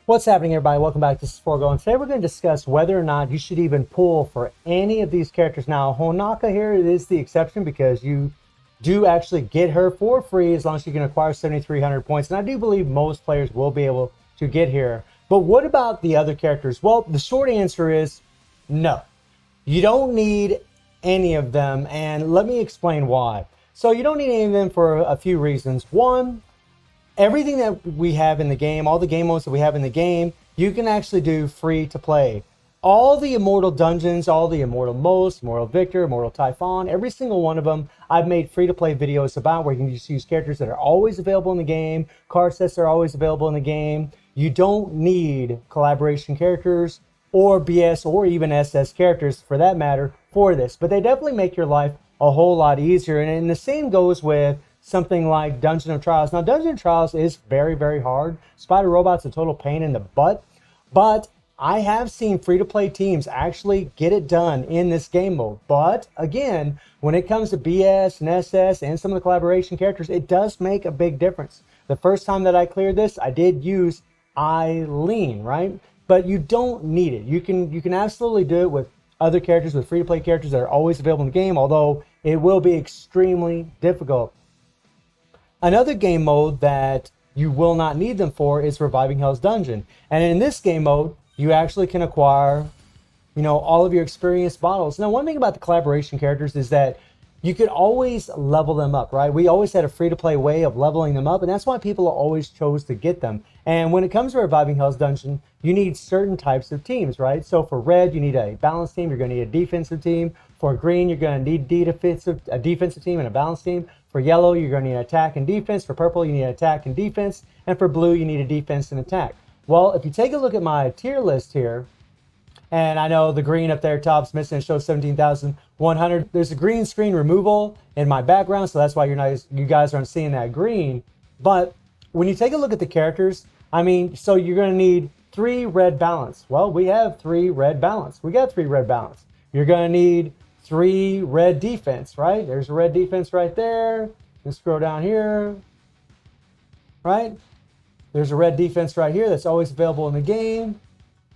What's happening, everybody? Welcome back. This is Forgo, and today we're going to discuss whether or not you should even pull for any of these characters. Now, Honaka here is the exception because you do actually get her for free as long as you can acquire 7,300 points, and I do believe most players will be able to get here. But what about the other characters? Well, the short answer is no. You don't need any of them, and let me explain why. So you don't need any of them for a few reasons. One, everything that we have in the game, all the game modes that we have in the game, you can actually do free to play. All the Immortal Dungeons, all the Immortal Most, Immortal Victor, Immortal Typhon, every single one of them, I've made free to play videos about where you can just use characters that are always available in the game, card sets that are always available in the game. You don't need collaboration characters or BS or even SS characters for that matter for this, but they definitely make your life a whole lot easier. And the same goes with something like Dungeon of Trials. Now, Dungeon of Trials is very, very hard. Spider Robot's a total pain in the butt, but I have seen free-to-play teams actually get it done in this game mode. But again, when it comes to BS and SS and some of the collaboration characters, it does make a big difference. The first time that I cleared this, I did use Eileen, right? But you don't need it. You can absolutely do it with other characters, with free-to-play characters that are always available in the game, although it will be extremely difficult. Another game mode that you will not need them for is Reviving Hell's Dungeon. And in this game mode, you actually can acquire, all of your experienced bottles. Now, one thing about the collaboration characters is that you could always level them up, right? We always had a free-to-play way of leveling them up, and that's why people always chose to get them. And when it comes to Reviving Hell's Dungeon, you need certain types of teams, right? So for red, you need a balanced team. You're going to need a defensive team. For green, you're going to need a defensive team and a balanced team. For yellow, you're going to need attack and defense. For purple, you need attack and defense. And for blue, you need a defense and attack. Well, if you take a look at my tier list here, and I know the green up there top's missing, it shows 17,100. There's a green screen removal in my background, so that's why you guys aren't seeing that green. But when you take a look at the characters, so you're going to need 3 red balance. Well, we have 3 red balance. We got 3 red balance. You're going to need 3 red defense, right? There's a red defense right there. Let's scroll down here, right? There's a red defense right here that's always available in the game.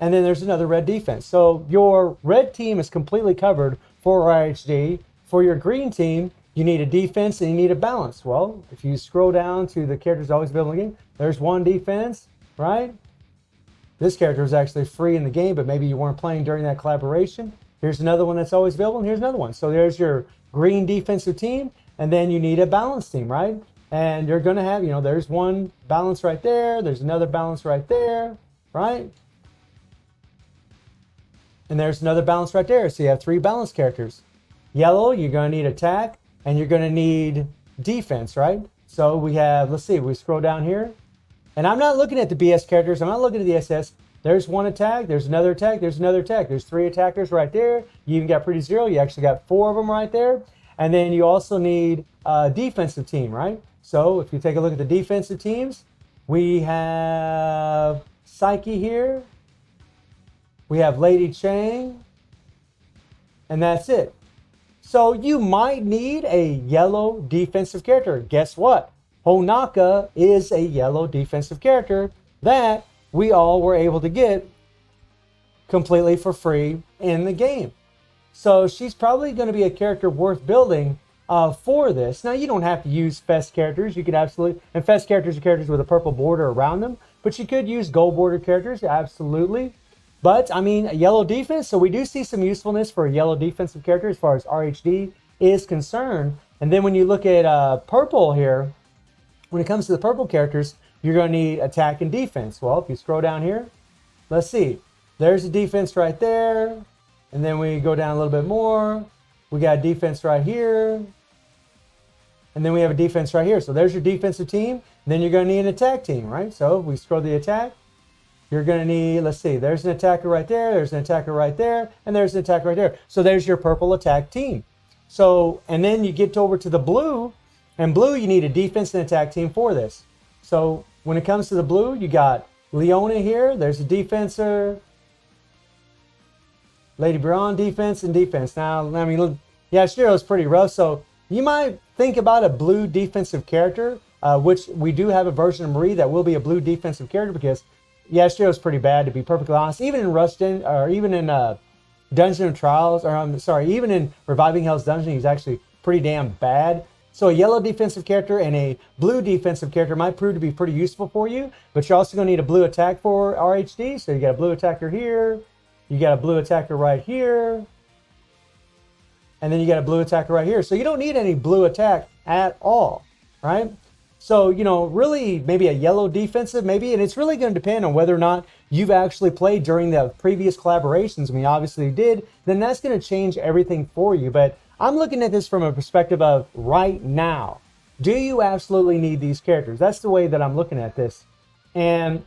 And then there's another red defense. So your red team is completely covered for RHD. For your green team, you need a defense and you need a balance. Well, if you scroll down to the characters always available in the game, there's 1 defense, right? This character is actually free in the game, but maybe you weren't playing during that collaboration. Here's another one that's always available, and here's another one. So there's your green defensive team, and then you need a balanced team, right? And you're going to have, there's 1 balance right there. There's another balance right there, right? And there's another balance right there. So you have 3 balanced characters. Yellow, you're going to need attack, and you're going to need defense, right? So we have, let's see, we scroll down here. And I'm not looking at the BS characters. I'm not looking at the SS. There's 1 attack. There's another attack. There's another attack. There's 3 attackers right there. You even got Pretty Zero. You actually got 4 of them right there. And then you also need a defensive team, right? So if you take a look at the defensive teams, we have Psyche here. We have Lady Chang. And that's it. So you might need a yellow defensive character. Guess what? Honaka is a yellow defensive character that we all were able to get completely for free in the game. So she's probably going to be a character worth building for this. Now, you don't have to use Fest characters. You could absolutely, and Fest characters are characters with a purple border around them, but you could use gold border characters, absolutely. But, a yellow defense, so we do see some usefulness for a yellow defensive character as far as RHD is concerned. And then when you look at purple here, when it comes to the purple characters, you're going to need attack and defense. Well, if you scroll down here, let's see. There's a defense right there. And then we go down a little bit more. We got a defense right here. And then we have a defense right here. So there's your defensive team. And then you're going to need an attack team, right? So if we scroll the attack, you're going to need, let's see, there's an attacker right there. There's an attacker right there. And there's an attacker right there. So there's your purple attack team. So, and then you get over to the blue. And blue, you need a defense and attack team for this. So when it comes to the blue, you got Leona here. There's a defensor. Lady Braun, defense and defense. Now, yeah, Shiro's pretty rough. So you might think about a blue defensive character, which we do have a version of Marie that will be a blue defensive character because Yashiro is pretty bad, to be perfectly honest. Even in Rustin, or even in Dungeon of Trials, or I'm sorry, even in Reviving Hell's Dungeon, he's actually pretty damn bad. So a yellow defensive character and a blue defensive character might prove to be pretty useful for you, but you're also going to need a blue attack for RHD. So you got a blue attacker here, you got a blue attacker right here, and then you got a blue attacker right here. So you don't need any blue attack at all, right? So, you know, really maybe a yellow defensive, maybe, and it's really going to depend on whether or not you've actually played during the previous collaborations. I mean, obviously you did, then that's going to change everything for you. But I'm looking at this from a perspective of right now. Do you absolutely need these characters? That's the way that I'm looking at this. And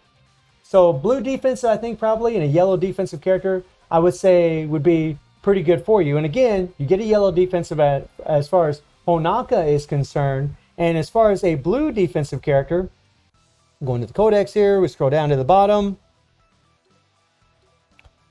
so blue defense, I think probably, and a yellow defensive character, I would say would be pretty good for you. And again, you get a yellow defensive as far as Honaka is concerned. And as far as a blue defensive character, going to the codex here, we scroll down to the bottom.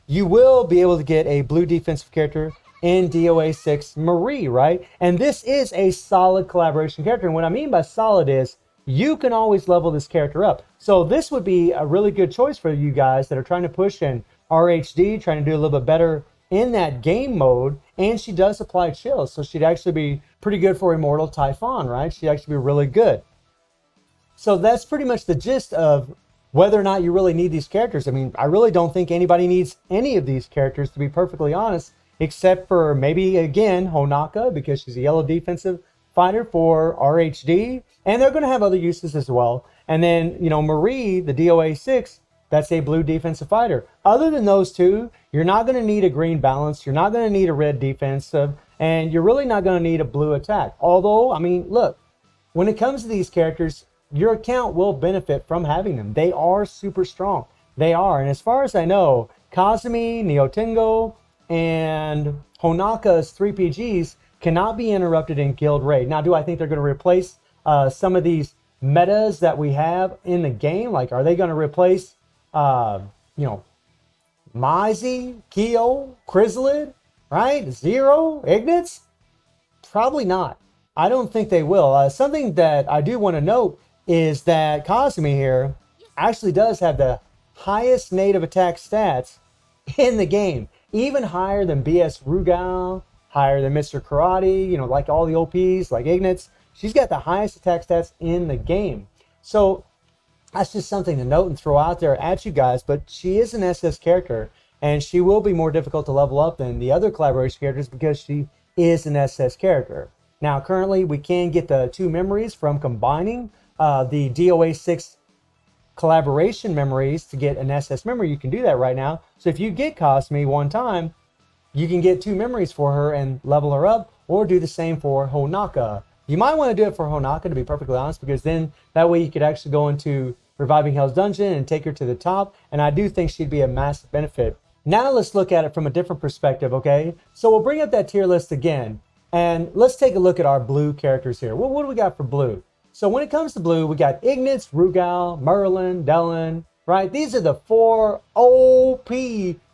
You will be able to get a blue defensive character in DOA6 Marie, right? And this is a solid collaboration character. And what I mean by solid is you can always level this character up. So this would be a really good choice for you guys that are trying to push in RHD, trying to do a little bit better in that game mode. And she does apply chills, so she'd actually be pretty good for Immortal Typhon, right? She'd actually be really good. So that's pretty much the gist of whether or not you really need these characters. I mean, I really don't think anybody needs any of these characters, to be perfectly honest, except for maybe, again, Honaka, because she's a yellow defensive fighter for RHD. And they're going to have other uses as well. And then, you know, Marie, the DOA6, that's a blue defensive fighter. Other than those two, you're not going to need a green balance. You're not going to need a red defensive. And you're really not going to need a blue attack. Although, I mean, look, when it comes to these characters, your account will benefit from having them. They are super strong. They are. And as far as I know, Kazumi, Neotengo, and Honaka's 3PGs cannot be interrupted in Guild Raid. Now, do I think they're going to replace some of these metas that we have in the game? Like, are they going to replace, you know, Maizy, Kyo, Chrysalid, right? Zero, Ignatz? Probably not. I don't think they will. Something that I do want to note is that Kazumi here actually does have the highest native attack stats in the game. Even higher than BS Rugal, higher than Mr. Karate, you know, like all the OPs, like Ignatz. She's got the highest attack stats in the game. So that's just something to note and throw out there at you guys. But she is an SS character, and she will be more difficult to level up than the other collaboration characters because she is an SS character. Now, currently, we can get the 2 memories from combining the DOA6 collaboration memories to get an SS memory. You can do that right now. So if you get Cosme one time, you can get 2 memories for her and level her up, or do the same for Honaka. You might want to do it for Honaka, to be perfectly honest, because then that way you could actually go into Reviving Hell's Dungeon and take her to the top, and I do think she'd be a massive benefit. Now let's look at it from a different perspective, okay? So we'll bring up that tier list again, and let's take a look at our blue characters here. Well, what do we got for blue? So when it comes to blue, we got Ignatz, Rugal, Merlin, Dellen, right? These are the 4 OP.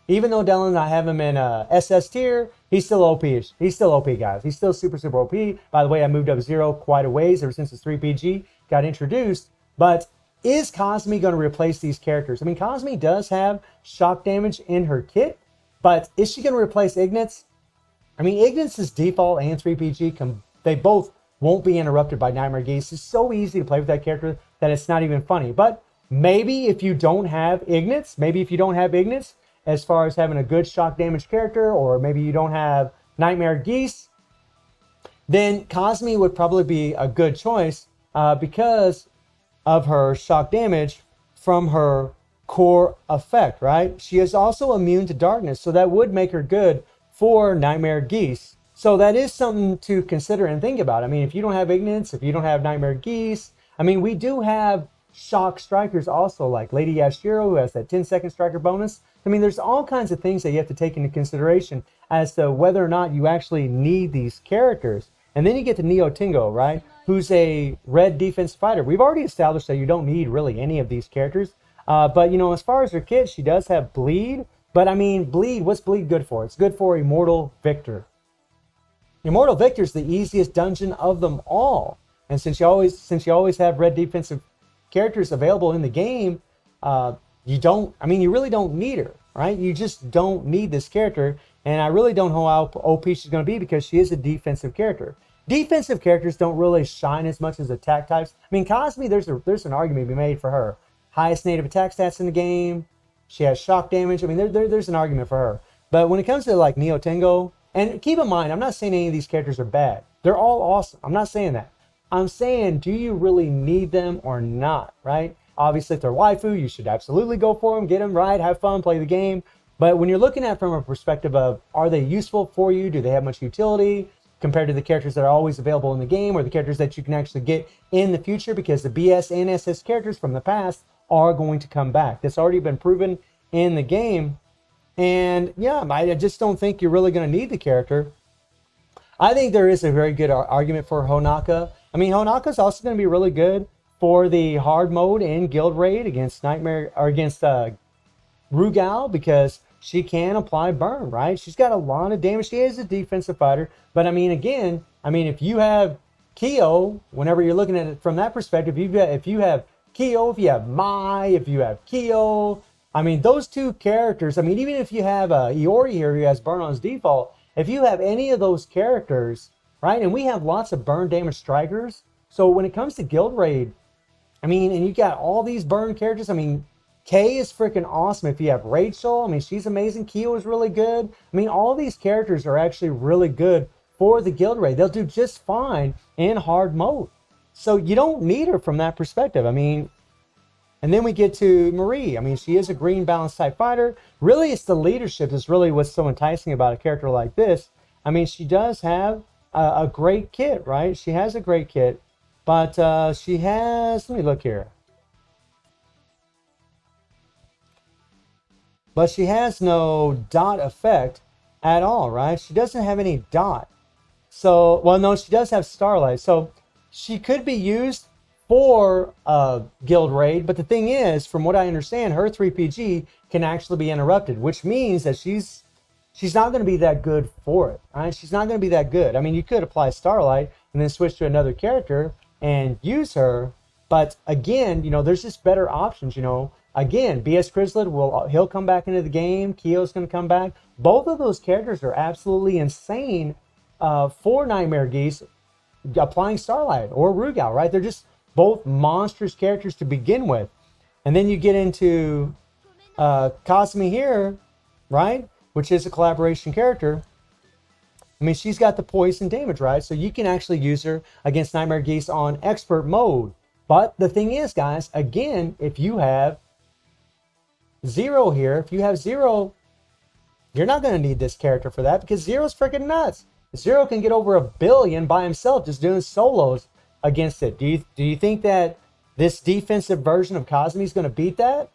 Even though Dellen, I have him in SS tier, he's still OP. He's still OP, guys. He's still super, super OP. By the way, I moved up 0 quite a ways ever since the 3PG got introduced. But is Cosme going to replace these characters? I mean, Cosme does have shock damage in her kit, but is she going to replace Ignatz? I mean, Ignatz's default and 3PG, they both won't be interrupted by Nightmare Geese. It's so easy to play with that character that it's not even funny. But maybe if you don't have Ignatz, as far as having a good shock damage character, or maybe you don't have Nightmare Geese, then Cosme would probably be a good choice because of her shock damage from her core effect, right? She is also immune to darkness, so that would make her good for Nightmare Geese. So that is something to consider and think about. I mean, if you don't have Ignatz, if you don't have Nightmare Geese, I mean, we do have shock strikers also, like Lady Yashiro, who has that 10-second striker bonus. I mean, there's all kinds of things that you have to take into consideration as to whether or not you actually need these characters. And then you get to Neotengo, right? Who's a red defense fighter. We've already established that you don't need really any of these characters. But, you know, as far as her kit, she does have Bleed. But, I mean, Bleed, what's Bleed good for? It's good for Immortal Victor. Immortal Victor is the easiest dungeon of them all. And since you always have red defensive characters available in the game, you don't, I mean, you really don't need her, right? You just don't need this character. And I really don't know how OP she's going to be because she is a defensive character. Defensive characters don't really shine as much as attack types. I mean, Cosme, there's an argument to be made for her. Highest native attack stats in the game. She has shock damage. I mean, there's an argument for her. But when it comes to like Neo Tengo, and keep in mind, I'm not saying any of these characters are bad. They're all awesome. I'm not saying that. I'm saying, do you really need them or not, right? Obviously, if they're waifu, you should absolutely go for them, get them right, have fun, play the game. But when you're looking at it from a perspective of, are they useful for you? Do they have much utility compared to the characters that are always available in the game or the characters that you can actually get in the future? Because the BS and SS characters from the past are going to come back. That's already been proven in the game. And yeah, I just don't think you're really going to need the character. I think there is a very good argument for Honaka. I mean, Honaka's also going to be really good for the hard mode in Guild Raid against Nightmare or against Rugal, because she can apply burn, right? She's got a lot of damage. She is a defensive fighter. But I mean, again, I mean, if you have Kyo, whenever you're looking at it from that perspective, if you have Kyo, if you have Mai, if you have Kyo, I mean, those two characters, I mean, even if you have Iori here who has burn on his default, if you have any of those characters, right, and we have lots of burn damage strikers, so when it comes to Guild Raid, I mean, and you got all these burn characters, I mean, Kay is freaking awesome. If you have Rachel, I mean, she's amazing. Kyo is really good. I mean, all these characters are actually really good for the Guild Raid. They'll do just fine in hard mode. So you don't need her from that perspective. I mean, and then we get to Marie. I mean, she is a green balance type fighter. Really, it's the leadership is really what's so enticing about a character like this. I mean, she does have a great kit, right? She has a great kit, but she has, let me look here. But she has no dot effect at all, right? She doesn't have any dot. So, well, no, she does have Starlight. So she could be used for Guild Raid. But the thing is, from what I understand, her 3PG can actually be interrupted, which means that she's not going to be that good for it, right? She's not going to be that good. I mean, you could apply Starlight and then switch to another character and use her. But again, you know, there's just better options, you know. Again, BS Chrysalid, he'll come back into the game. Kyo's going to come back. Both of those characters are absolutely insane for Nightmare Geese applying Starlight or Rugal, right? They're just both monstrous characters to begin with. And then you get into Cosme here, right? Which is a collaboration character. I mean, she's got the poison damage, right? So you can actually use her against Nightmare Geese on expert mode. But the thing is, guys, again, if you have Zero here, if you have Zero, you're not going to need this character for that because Zero's freaking nuts. Zero can get over 1 billion by himself just doing solos against it. Do you think that this defensive version of Cosme is going to beat that?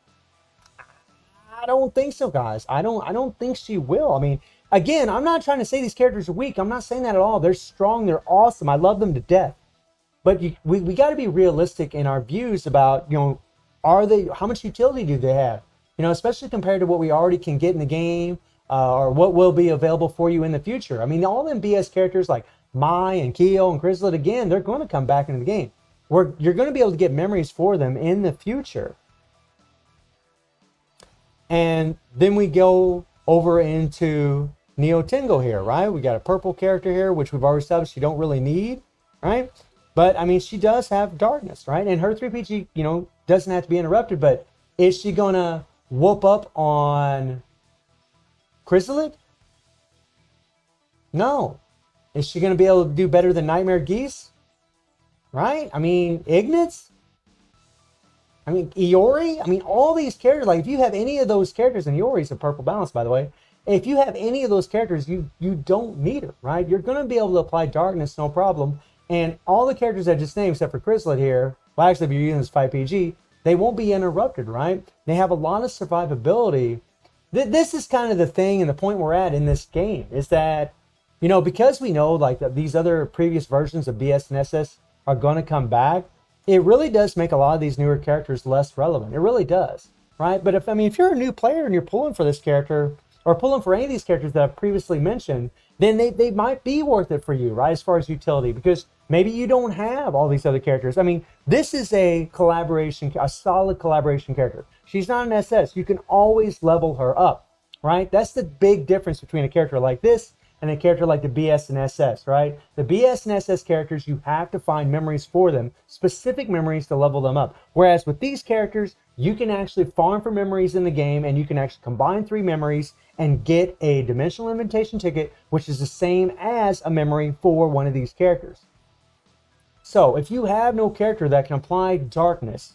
I don't think so, guys. I don't think she will. I mean, again, I'm not trying to say these characters are weak. I'm not saying that at all. They're strong. They're awesome. I love them to death. But we got to be realistic in our views about, you know, how much utility do they have? You know, especially compared to what we already can get in the game or what will be available for you in the future. I mean, all them BS characters like Mai and Kyo and Chrysalid, again, they're going to come back into the game. You're going to be able to get memories for them in the future. And then we go over into Neo Tengo here, right? We got a purple character here, which we've already established you don't really need, right? But, I mean, she does have darkness, right? And her 3PG, you know, doesn't have to be interrupted, but is she going to whoop up on Chrysalid? No. Is she going to be able to do better than Nightmare Geese? Right? I mean, Ignatz? I mean, Iori? I mean, all these characters, like, if you have any of those characters, and Iori's a purple balance, by the way, if you have any of those characters, you don't need her, right? You're going to be able to apply darkness, no problem. And all the characters I just named, except for Chrysalid here, well, actually, if you're using this 5PG, they won't be interrupted, right? They have a lot of survivability. This is kind of the thing and the point we're at in this game is that, you know, because we know like that these other previous versions of BS and SS are going to come back, it really does make a lot of these newer characters less relevant. It really does, right? But if you're a new player and you're pulling for this character, or pulling for any of these characters that I've previously mentioned, then they might be worth it for you, right? As far as utility, because maybe you don't have all these other characters. I mean, this is a collaboration, a solid collaboration character. She's not an SS. You can always level her up, right? That's the big difference between a character like this and a character like the BS and SS, right? The BS and SS characters, you have to find memories for them, specific memories to level them up. Whereas with these characters, you can actually farm for memories in the game, and you can actually combine 3 memories and get a dimensional invitation ticket, which is the same as a memory for one of these characters. So if you have no character that can apply darkness,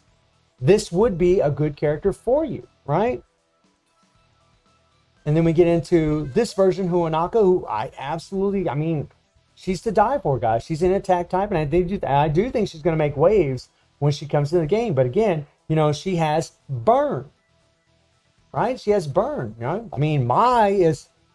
this would be a good character for you, right? And then we get into this version, Huanaka, who I mean, she's to die for, guys. She's an attack type, and I do think she's going to make waves when she comes into the game. But again, you know, she has burn, right? She has burn, you know? I mean,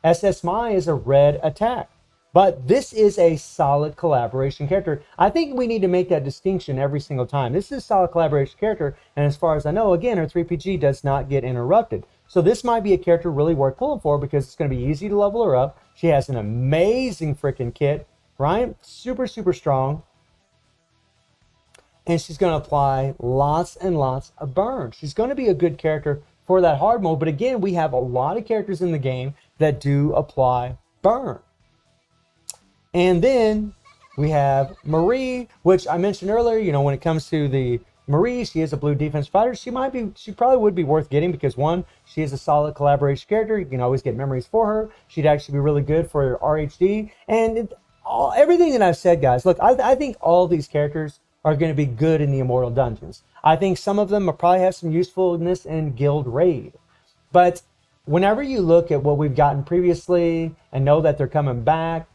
SS Mai is a red attack. But this is a solid collaboration character. I think we need to make that distinction every single time. This is a solid collaboration character, and as far as I know, again, her 3PG does not get interrupted. So this might be a character really worth pulling for because it's going to be easy to level her up. She has an amazing freaking kit, right? Super, super strong. And she's going to apply lots and lots of burn. She's going to be a good character for that hard mode. But again, we have a lot of characters in the game that do apply burn. And then we have Marie, which I mentioned earlier. You know, when it comes to the Marie, she is a blue defense fighter. She probably would be worth getting because, one, she is a solid collaboration character. You can always get memories for her. She'd actually be really good for RHD. And everything that I've said, guys, look, I think all these characters are going to be good in the Immortal Dungeons. I think some of them will probably have some usefulness in Guild Raid. But whenever you look at what we've gotten previously and know that they're coming back,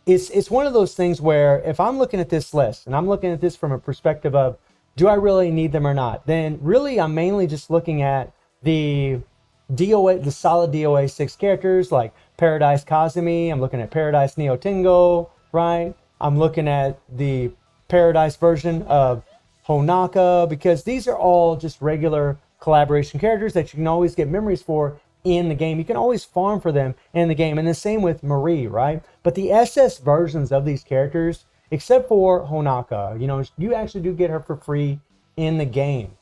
it's one of those things where if I'm looking at this list and I'm looking at this from a perspective of, do I really need them or not? Then really I'm mainly just looking at the solid DOA6 characters like Paradise Kazumi. I'm looking at Paradise Neo Tengo, right? I'm looking at the Paradise version of Honaka, because these are all just regular collaboration characters that you can always get memories for in the game. You can always farm for them in the game. And the same with Marie, right? But the SS versions of these characters, except for Honaka, you know, you actually do get her for free in the game.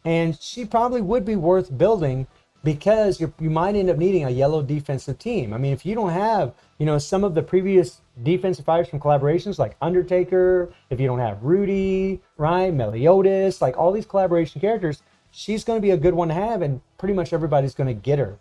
And she probably would be worth building because you might end up needing a yellow defensive team. I mean, if you don't have, you know, some of the previous defensive fighters from collaborations like Undertaker, if you don't have Rudy, right, Meliodas, like all these collaboration characters, she's going to be a good one to have, and pretty much everybody's going to get her.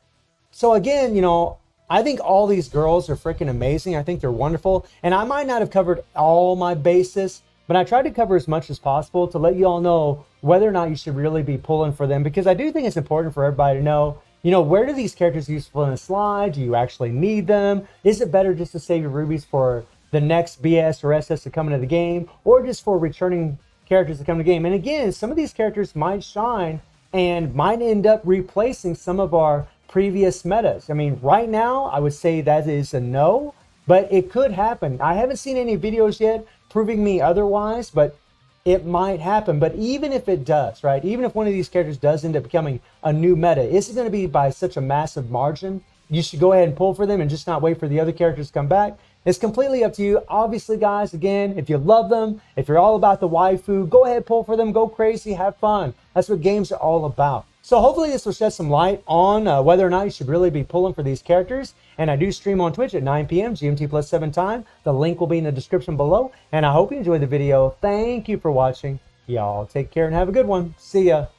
So again, you know, I think all these girls are freaking amazing. I think they're wonderful. And I might not have covered all my bases, but I tried to cover as much as possible to let you all know whether or not you should really be pulling for them, because I do think it's important for everybody to know, you know, where do these characters useful in a slide? Do you actually need them? Is it better just to save your rubies for the next BS or SS to come into the game, or just for returning characters to come to the game? And again, some of these characters might shine and might end up replacing some of our previous metas. I mean, right now, I would say that is a no, but it could happen. I haven't seen any videos yet proving me otherwise, but it might happen. But even if it does, right, even if one of these characters does end up becoming a new meta, is it going to be by such a massive margin? You should go ahead and pull for them and just not wait for the other characters to come back. It's completely up to you. Obviously, guys, again, if you love them, if you're all about the waifu, go ahead, pull for them, go crazy, have fun. That's what games are all about. So hopefully this will shed some light on whether or not you should really be pulling for these characters. And I do stream on Twitch at 9 p.m. GMT plus 7 time. The link will be in the description below. And I hope you enjoyed the video. Thank you for watching. Y'all take care and have a good one. See ya.